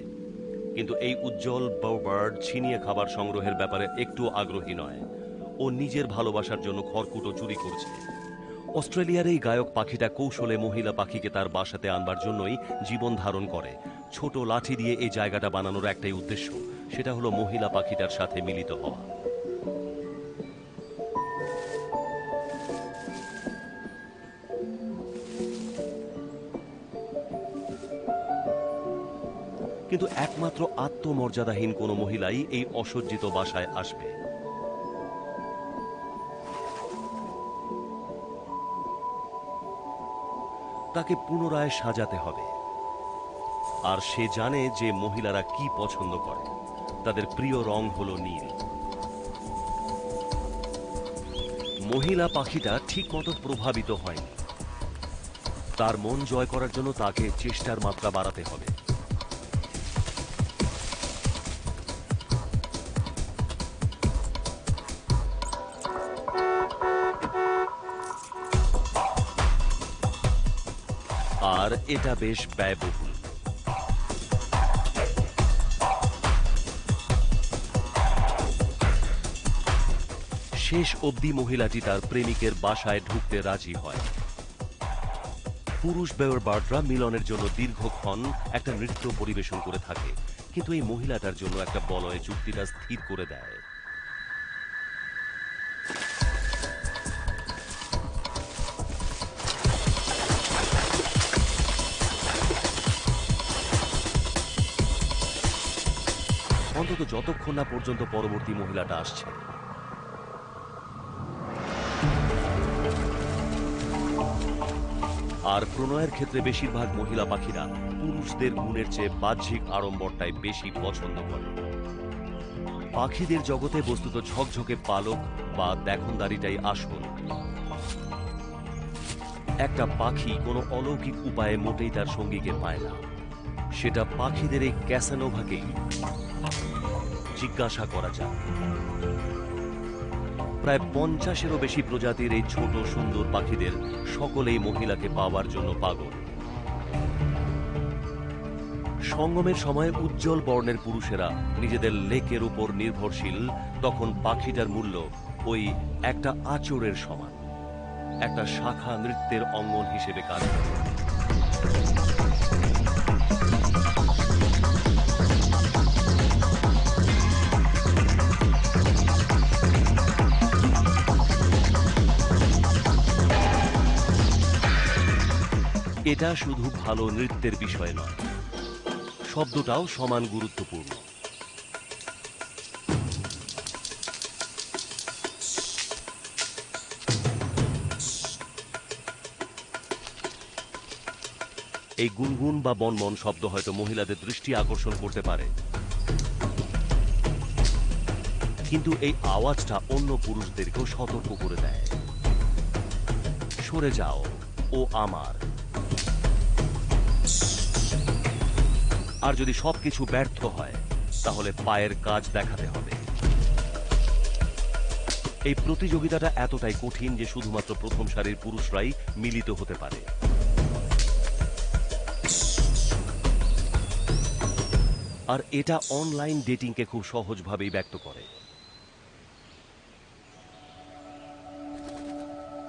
কিন্তু এই উজ্জ্বল বার্ড ছিনিয়ে খাবার সংগ্রহের ব্যাপারে একটু আগ্রহী নয়। ও নিজের ভালোবাসার জন্য খড়কুটো চুরি করছে। অস্ট্রেলিয়ার এই গায়ক পাখিটা কৌশলে মহিলা পাখিকে তার বাসাতে আনবার জন্যই জীবন ধারণ করে। ছোট লাঠি দিয়ে এই জায়গাটা বানানোর একটাই উদ্দেশ্য, সেটা হলো মহিলা পাখিটার সাথে মিলিত হওয়া। কিন্তু একমাত্র আত্মমর্যাদাহীন কোনো মহিলাই এই অসজ্জিত বাসায় আসবে। তাকে পুনরায় সাজাতে হবে। আর সে জানে যে মহিলারা কি পছন্দ করে। তাদের প্রিয় রং হলো নীল। মহিলা পাখিটা ঠিক মতো প্রভাবিত হয়নি। তার মন জয় করার জন্য তাকে চেষ্টার মাত্রা বাড়াতে হবে। আর এটা বেশ ব্যয়বহুল। শেষ অবধি মহিলাটি তার প্রেমিকের বাসায় ঢুকতে রাজি হয়। পুরুষ বার্ডরা মিলনের জন্য দীর্ঘক্ষণ একটা নৃত্য পরিবেশন করে থাকে, কিন্তু এই মহিলাটার জন্য একটা বলয় চুক্তিটা স্থির করে দেয়। অন্তত যতক্ষণ না পর্যন্ত পরবর্তী মহিলাটা আসছে। আর প্রণয়ের ক্ষেত্রে বেশিরভাগ মহিলা পাখিরা পুরুষদের গুণের চেয়ে বাহ্যিক আড়ম্বরটাই বেশি পছন্দ করে। পাখিদের জগতে বস্তুত ঝকঝকে পালক বা দেখনদারিটাই আসল। একটা পাখি কোনো অলৌকিক উপায়ে মোটেই তার সঙ্গীকে পায় না। সেটা পাখিদের এই ক্যাসানোভাকেই জিজ্ঞাসা করা যায়। প্রায় 50-এরও বেশি প্রজাতির এই ছোট সুন্দর পাখিদের সকলেই মহিলাকে পাওয়ার জন্য পাগল। সঙ্গমের সময় উজ্জ্বল বর্ণের পুরুষেরা নিজেদের লেকের উপর নির্ভরশীল, তখন পাখিটার মূল্য ওই একটা আঁচড়ের সমান, একটা শাখা নৃত্যের অঙ্গন হিসেবে কাজ করে। এটা শুধু ভালো নৃত্যের বিষয় নয়, শব্দটাও সমান গুরুত্বপূর্ণ। এই গুনগুন বা বনবন শব্দ হয়তো মহিলাদের দৃষ্টি আকর্ষণ করতে পারে, কিন্তু এই আওয়াজটা অন্য পুরুষদেরকেও সতর্ক করে দেয়। সরে যাও, ও আমার। আর যদি সবকিছু ব্যর্থ হয়, তাহলে পায়ের কাজ দেখাতে হবে। এই প্রতিযোগিতাটা এতটাই কঠিন যে শুধুমাত্র প্রথম সারির পুরুষরাই মিলিত হতে পারে। আর এটা অনলাইন ডেটিংকে খুব সহজভাবেই ব্যক্ত করে।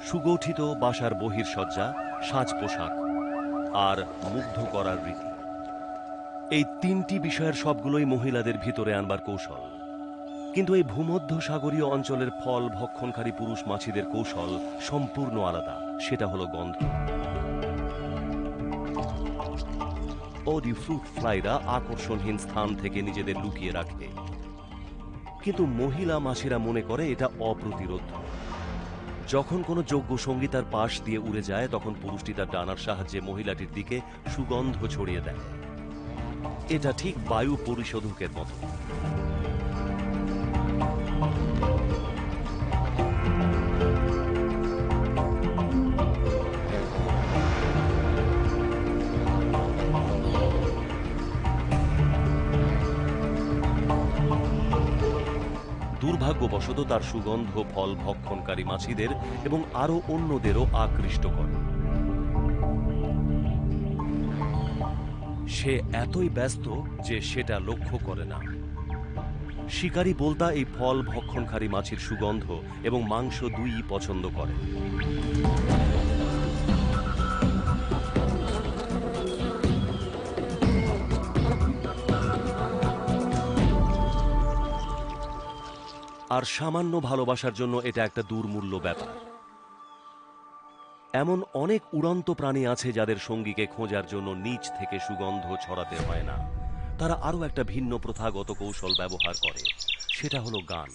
সুগঠিত বাসার বহির্সজ্জা, সাজ পোশাক আর মুগ্ধ করার রীতি, এই তিনটি বিষয়ের সবগুলোই মহিলাদের ভিতরে আনবার কৌশল। কিন্তু এই ভূমধ্য সাগরীয় অঞ্চলের ফল ভক্ষণকারী পুরুষ মাছিদের কৌশল সম্পূর্ণ আলাদা। সেটা হলো গন্ধ। ওডি ফ্রুট ফ্লাইরা আকর্ষণহীন স্থান থেকে নিজেদের লুকিয়ে রাখে, কিন্তু মহিলা মাছিরা মনে করে এটা অপ্রতিরোধ্য। যখন কোনো যোগ্য সঙ্গী তার পাশ দিয়ে উড়ে যায়, তখন পুরুষটি তার ডানার সাহায্যে মহিলাটির দিকে সুগন্ধ ছড়িয়ে দেয়। এটা ঠিক বায়ু পরিশোধকের মতো। দুর্ভাগ্যবশত তার সুগন্ধ ফল ভক্ষণকারী মাছিদের এবং আরো অন্যদেরও আকৃষ্ট করে। সে এতই ব্যস্ত যে সেটা লক্ষ্য করে না। শিকারী বোলতা এই ফল ভক্ষণকারী মাছির সুগন্ধ এবং মাংস দুইই পছন্দ করে। আর সামান্য ভালোবাসার জন্য এটা একটা দুর্মূল্য ব্যাপার। এমন অনেক উড়ন্ত প্রাণী আছে যাদের সঙ্গীকে খোঁজার জন্য নিচ থেকে সুগন্ধ ছড়াতে হয় না। তারা আরো একটা ভিন্ন প্রথাগত কৌশল ব্যবহার করে, সেটা হলো গান।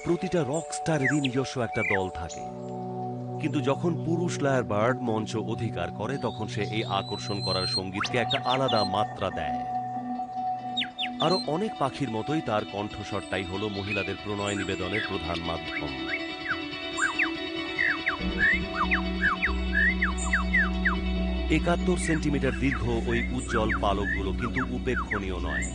প্রতিটা রক স্টারেরই নিজস্ব একটা দল থাকে, কিন্তু যখন পুরুষ লায়ার বার্ড মঞ্চ অধিকার করে, তখন সে এই আকর্ষণ করার সঙ্গীতকে একটা আলাদা মাত্রা দেয়। আরো অনেক পাখির মতোই তার কণ্ঠস্বরটাই হলো মহিলাদের প্রণয় নিবেদনের প্রধান মাধ্যম। ৭১ সেন্টিমিটার দীর্ঘ ওই উজ্জ্বল পালকগুলো কিন্তু উপেক্ষণীয় নয়।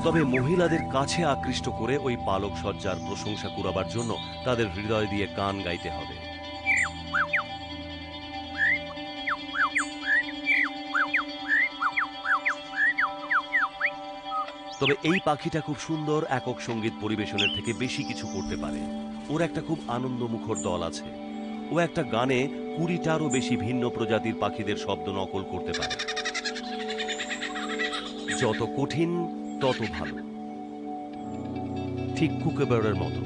তবে মহিলাদের কাছে আকৃষ্ট করে ওই পালক সজ্জার প্রশংসা কুড়াবার জন্য তাদের হৃদয় দিয়ে গান গাইতে হবে। তবে এই পাখিটা খুব সুন্দর একক সঙ্গীত পরিবেশনের থেকে বেশি কিছু করতে পারে। ওর একটা খুব আনন্দমুখর দল আছে। ও একটা গানে ২০টারও বেশি ভিন্ন প্রজাতির পাখিদের শব্দ নকল করতে পারে। যত কঠিন তত ভালো, ঠিক কুকেবার্ডের মতো।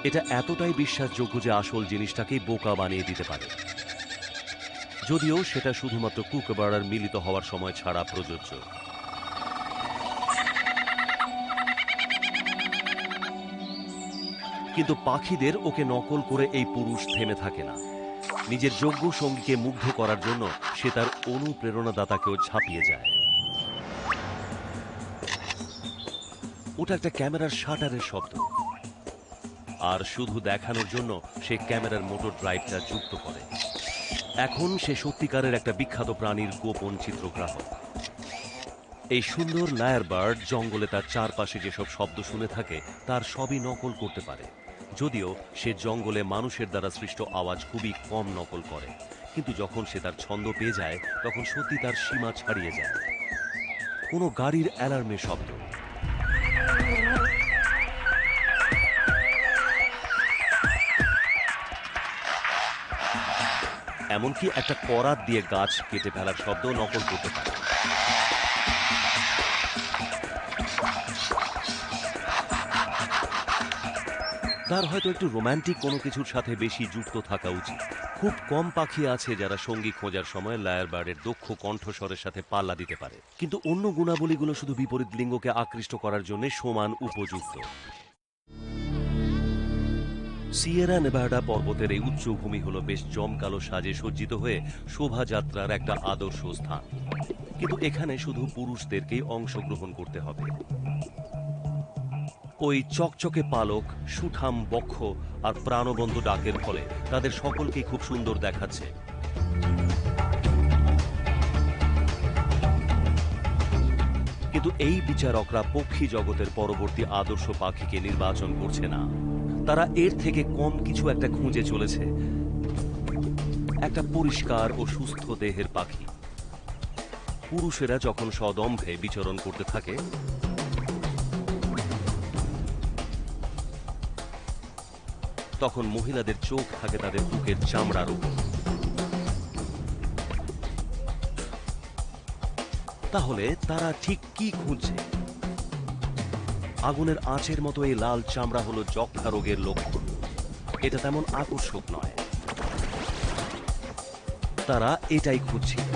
এটা এতটাই বিশ্বাসযোগ্য যে আসল জিনিসটাকেই বোকা বানিয়ে দিতে পারে, যদিও সেটা শুধুমাত্র কুকেবার্ডার মিলিত হওয়ার সময় ছাড়া প্রযোজ্য। কিন্তু পাখিদের ওকে নকল করে এই পুরুষ থেমে থাকে না। নিজের যোগ্য সঙ্গীকে মুগ্ধ করার জন্য সে তার অনুপ্রেরণাদাতাকেও ছাপিয়ে যায়। ওটা একটা ক্যামেরার শাটারের শব্দ, আর শুধু দেখানোর জন্য সে ক্যামেরার মোটর ড্রাইভটা যুক্ত করে। এখন সে সত্যিকারের একটা বিখ্যাত প্রাণীর গোপন চিত্রগ্রাহক। এই সুন্দর লায়ার বার্ড জঙ্গলে তার চারপাশে যেসব শব্দ শুনে থাকে তার সবই নকল করতে পারে, যদিও সে জঙ্গলে মানুষের দ্বারা সৃষ্ট আওয়াজ খুবই কম নকল করে। কিন্তু যখন সে তার ছন্দ পেয়ে যায়, তখন সত্যি তার সীমা ছাড়িয়ে যায়। কোনো গাড়ির অ্যালার্মের শব্দ, এমনকি একটা করাত দিয়ে গাছ কেটে ফেলার শব্দ নকল করতে পারে। তার হয়তো একটু রোমান্টিক কোনো কিছুর সাথে বেশি যুক্ত থাকা উচিত। খুব কম পাখি আছে যারা সঙ্গী খোঁজার সময় লায়ার বার্ডের দক্ষ কণ্ঠস্বরের সাথে পাল্লা দিতে পারে, কিন্তু অন্য গুণাবলীগুলো শুধু বিপরীত লিঙ্গকে আকৃষ্ট করার জন্য সমান উপযুক্ত। সিয়েরা নেভাডা পর্বতের এই উচ্চভূমি হলো বেশ জমকালো সাজে সজ্জিত হয়ে শোভাযাত্রার একটা আদর্শ স্থান, কিন্তু এখানে শুধু পুরুষদেরকেই অংশগ্রহণ করতে হবে। ওই চকচকে পালক, সুঠাম বক্ষ আর প্রাণবন্ত ডাকের ফলে তাদের সকলকেই খুব সুন্দর দেখাচ্ছে। কিন্তু এই বিচারকরা পক্ষী জগতের পরবর্তী আদর্শ পাখিকে নির্বাচন করছে না, তারা এর থেকে কম কিছু একটা খুঁজে চলেছে, একটা পরিষ্কার ও সুস্থ দেহের পাখি। পুরুষেরা যখন সদম্ভে বিচরণ করতে থাকে, তখন মহিলাদের চোখ থাকে তাদের বুকের চামড়ার উপর। তাহলে তারা ঠিক কি খুঁজছে? আগুনের আঁচের মতো এই লাল চামড়া হলো যক্ষা রোগের লক্ষণ। এটা তেমন আকর্ষক নয়, তারা এটাই খুঁজছিল।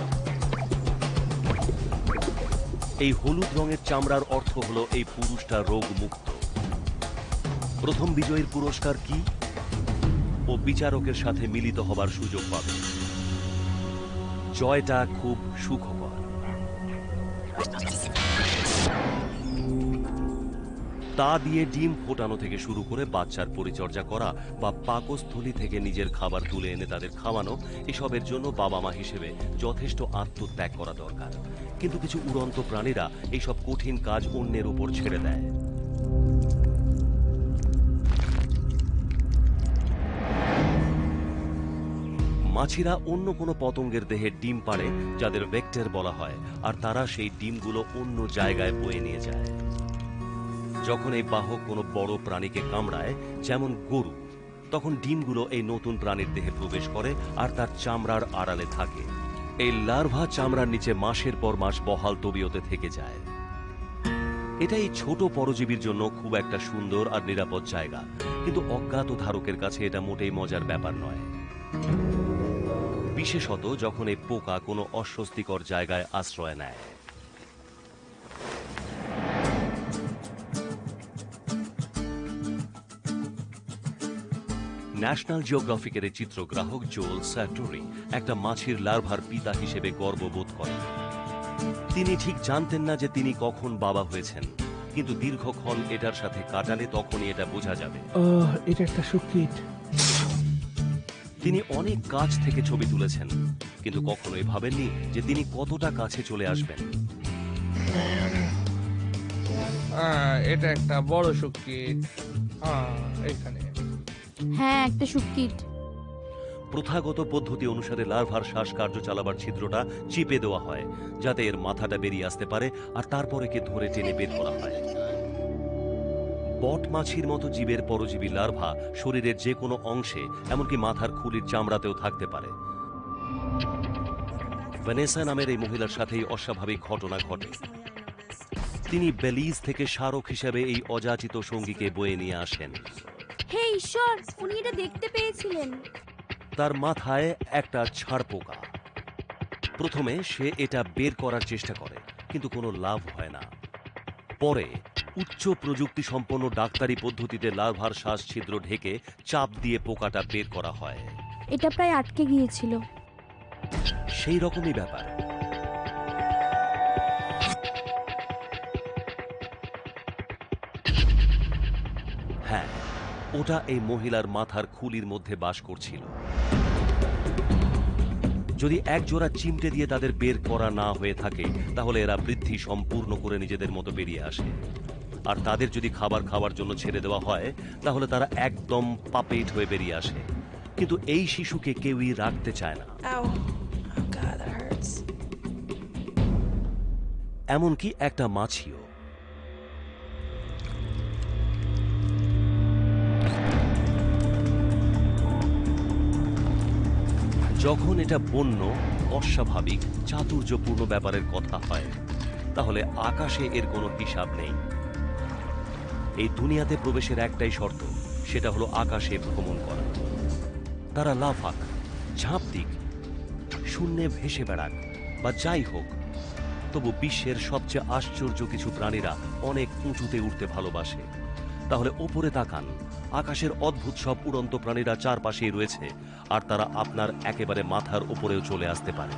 এই হলুদ রঙের চামড়ার অর্থ হলো এই পুরুষটা রোগ মুক্ত। প্রথম বিজয়ীর পুরস্কার কি? ও বিচারকের সাথে মিলিত হবার সুযোগ পাবে। জয়টা খুব সুখকর। তা দিয়ে ডিম ফোটানো থেকে শুরু করে বাচ্চার পরিচর্যা করা বা পাকস্থলী থেকে নিজের খাবার তুলে এনে তাদের খাওয়ানো, এসবের জন্য বাবা মা হিসেবে যথেষ্ট আত্মত্যাগ করা দরকার। কিন্তু কিছু উড়ন্ত প্রাণীরা এইসব কঠিন কাজ অন্যের উপর ছেড়ে দেয়। মাছিরা অন্য কোনো পতঙ্গের দেহে ডিম পাড়ে, যাদের ভেক্টর বলা হয়, আর তারা সেই ডিমগুলো অন্য জায়গায় বয়ে নিয়ে যায়। যখন এই বাহক কোনো বড় প্রাণীকে কামড়ায়, যেমন গরু, তখন ডিমগুলো এই নতুন প্রাণীর দেহে প্রবেশ করে আর তার চামড়ার আড়ালে থাকে। এই লার্ভা চামড়ার নিচে মাসের পর মাস বহাল তবিয়তে থেকে যায়। এটা এই ছোট পরজীবীর জন্য খুব একটা সুন্দর আর নিরাপদ জায়গা, কিন্তু অজ্ঞাত ধারকের কাছে এটা মোটেই মজার ব্যাপার নয়। বিশেষত যখন এই পোকা কোনো অস্বস্তিকর জায়গায় আশ্রয় নেয়। ন্যাশনাল জিওগ্রাফিকের এই চিত্রগ্রাহক জোল স্যাটরি একটা মাছির লার্ভার পিতা হিসেবে গর্ববোধ করেন। তিনি ঠিক জানতেন না যে তিনি কখন বাবা হয়েছেন, কিন্তু দীর্ঘক্ষণ এটার সাথে কাটালে তখনই এটা বোঝা যাবে। এটা একটা সুকৃত। তিনি অনেক কাছ থেকে ছবি তুলেছেন, কিন্তু কখনোই ভাবেননি যে তিনি কতটা কাছে চলে আসবেন। এটা একটা বড় সুকৃত। এখানে হ্যাঁ, একটা সুকৃত। প্রথাগত পদ্ধতি অনুসারে লার্ভার শ্বাসকার্য চালাবার ছিদ্রটা চিপে দেওয়া হয়, যাতে এর মাথাটা বেরিয়ে আসতে পারে, আর তারপর একে ধরে টেনে বের করা হয়। বট মাছির মতো জীবের পরজীবী লার্ভা শরীরের যে কোনো অংশে, এমনকি মাথার খুলির চামড়াতেও থাকতে পারে। ভ্যানেসা নামের এই মহিলার সাথেই অস্বাভাবিক ঘটনা ঘটে। তিনি বেলিজ থেকে স্মারক হিসেবে এই অযাচিত সঙ্গীকে বয়ে নিয়ে আসেন। হে ঈশ্বর, উনি এটা দেখতে পেয়েছিলেন। তার মাথায় একটা ছাড় পোকা। প্রথমে সে এটা বের করার চেষ্টা করে, কিন্তু কোনো লাভ হয় না। পরে উচ্চ প্রযুক্তি সম্পন্ন ডাক্তারি পদ্ধতিতে লার্ভার শ্বাস ছিদ্র ঢেকে চাপ দিয়ে পোকাটা বের করা হয়। এটা প্রায় আটকে গিয়েছিল। সেই রকমই ব্যাপার। হ্যাঁ, ওটা এই মহিলার মাথার খুলির মধ্যে বাস করছিল। যদি এক জোড়া চিমটে দিয়ে তাদের বের করা না হয়ে থাকে, তাহলে এরা বৃদ্ধি সম্পূর্ণ করে নিজেদের মতো বেরিয়ে আসে। আর তাদের যদি খাবার খাওয়ার জন্য ছেড়ে দেওয়া হয়, তাহলে তারা একদম পাপেট হয়ে বেরিয়ে আসে। কিন্তু এই শিশুকে কেউই রাখতে চায় না, এমনকি একটা মাছিও। যখন এটা বন্য, অস্বাভাবিক, চাতুর্যপূর্ণ ব্যাপারের কথা হয়, তাহলে আকাশে এর কোনো হিসাব নেই। এই দুনিয়াতে প্রবেশের একটাই শর্ত, সেটা হলো আকাশে ভ্রমণ করা। তারা লাফাক, ঝাঁপ দিক, শূন্যে ভেসে বেড়াক, বা যাই হোক, তবু বিশ্বের সবচেয়ে আশ্চর্য কিছু প্রাণীরা অনেক উঁচুতে উঠতে ভালোবাসে। তাহলে ওপরে তাকান, আকাশের অদ্ভুত সব উড়ন্ত প্রাণীরা চারপাশেই রয়েছে, আর তারা আপনার একেবারে মাথার উপরেও চলে আসতে পারে।